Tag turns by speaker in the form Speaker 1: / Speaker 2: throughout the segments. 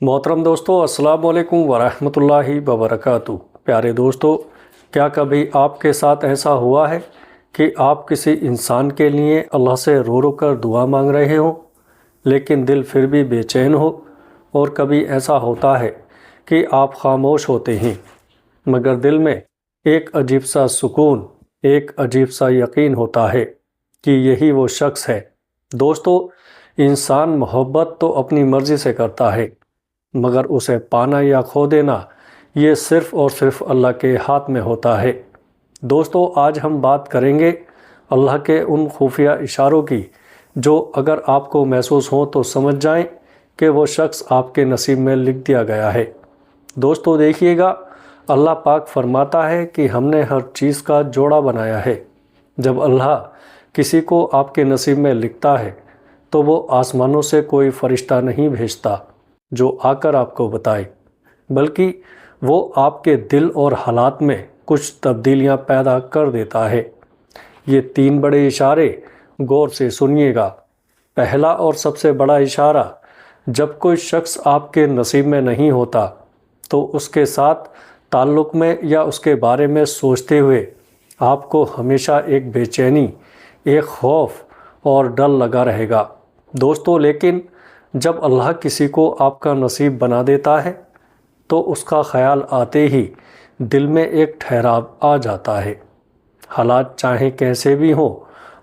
Speaker 1: मोहतरम दोस्तों, अस्सलाम वालेकुम वरहमतुल्लाहि वबरकातुहू। प्यारे दोस्तों, क्या कभी आपके साथ ऐसा हुआ है कि आप किसी इंसान के लिए अल्लाह से रो रो कर दुआ मांग रहे हो लेकिन दिल फिर भी बेचैन हो? और कभी ऐसा होता है कि आप खामोश होते हैं मगर दिल में एक अजीब सा सुकून, एक अजीब सा यकीन होता है कि यही वो शख्स है। दोस्तों, इंसान मोहब्बत तो अपनी मर्ज़ी से करता है मगर उसे पाना या खो देना ये सिर्फ़ और सिर्फ अल्लाह के हाथ में होता है। दोस्तों, आज हम बात करेंगे अल्लाह के उन खुफिया इशारों की जो अगर आपको महसूस हो तो समझ जाएं कि वो शख्स आपके नसीब में लिख दिया गया है। दोस्तों देखिएगा, अल्लाह पाक फरमाता है कि हमने हर चीज़ का जोड़ा बनाया है। जब अल्लाह किसी को आपके नसीब में लिखता है तो वो आसमानों से कोई फ़रिश्ता नहीं भेजता जो आकर आपको बताए, बल्कि वो आपके दिल और हालात में कुछ तब्दीलियां पैदा कर देता है। ये 3 बड़े इशारे गौर से सुनिएगा। पहला और सबसे बड़ा इशारा, जब कोई शख्स आपके नसीब में नहीं होता तो उसके साथ ताल्लुक़ में या उसके बारे में सोचते हुए आपको हमेशा एक बेचैनी, एक खौफ और डर लगा रहेगा। दोस्तों, लेकिन जब अल्लाह किसी को आपका नसीब बना देता है तो उसका ख्याल आते ही दिल में एक ठहराव आ जाता है। हालात चाहे कैसे भी हों,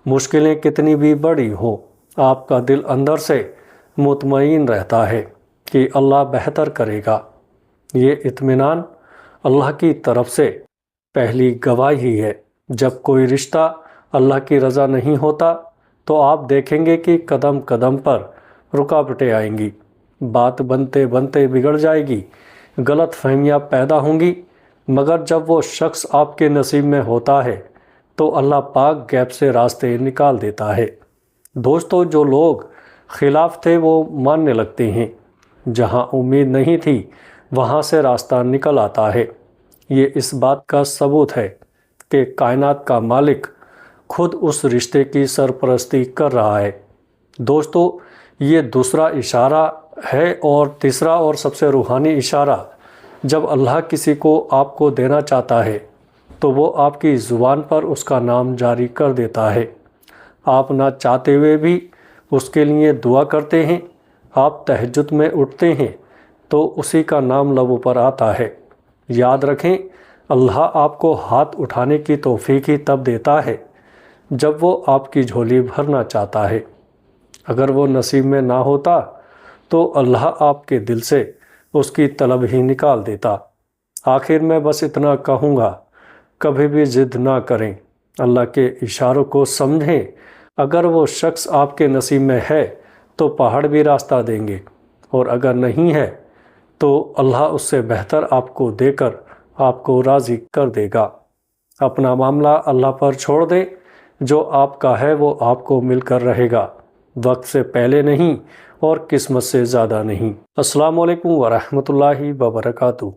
Speaker 1: मुश्किलें कितनी भी बड़ी हों, आपका दिल अंदर से मुतमईन रहता है कि अल्लाह बेहतर करेगा। ये इत्मीनान अल्लाह की तरफ से पहली गवाही है। जब कोई रिश्ता अल्लाह की रज़ा नहीं होता तो आप देखेंगे कि कदम कदम पर रुकावटें आएंगी, बात बनते बनते बिगड़ जाएगी, गलत फहमियाँ पैदा होंगी। मगर जब वो शख्स आपके नसीब में होता है तो अल्लाह पाक गैब से रास्ते निकाल देता है। दोस्तों, जो लोग खिलाफ थे वो मानने लगते हैं, जहाँ उम्मीद नहीं थी वहाँ से रास्ता निकल आता है। ये इस बात का सबूत है कि कायनात का मालिक खुद उस रिश्ते की सरपरस्ती कर रहा है। दोस्तों, ये दूसरा इशारा है। और तीसरा और सबसे रूहानी इशारा, जब अल्लाह किसी को आपको देना चाहता है तो वो आपकी ज़ुबान पर उसका नाम जारी कर देता है। आप ना चाहते हुए भी उसके लिए दुआ करते हैं। आप तहज्जुद में उठते हैं तो उसी का नाम लबों पर आता है। याद रखें, अल्लाह आपको हाथ उठाने की तौफीक ही तब देता है जब वो आपकी झोली भरना चाहता है। अगर वो नसीब में ना होता तो अल्लाह आपके दिल से उसकी तलब ही निकाल देता। आखिर में बस इतना कहूँगा, कभी भी ज़िद ना करें, अल्लाह के इशारों को समझें। अगर वो शख्स आपके नसीब में है तो पहाड़ भी रास्ता देंगे, और अगर नहीं है तो अल्लाह उससे बेहतर आपको देकर आपको राज़ी कर देगा। अपना मामला अल्लाह पर छोड़ दें। जो आपका है वो आपको मिलकर रहेगा, वक्त से पहले नहीं और किस्मत से ज़्यादा नहीं। अस्सलाम वालेकुम वरहमतुल्लाहि वबरकातुहू।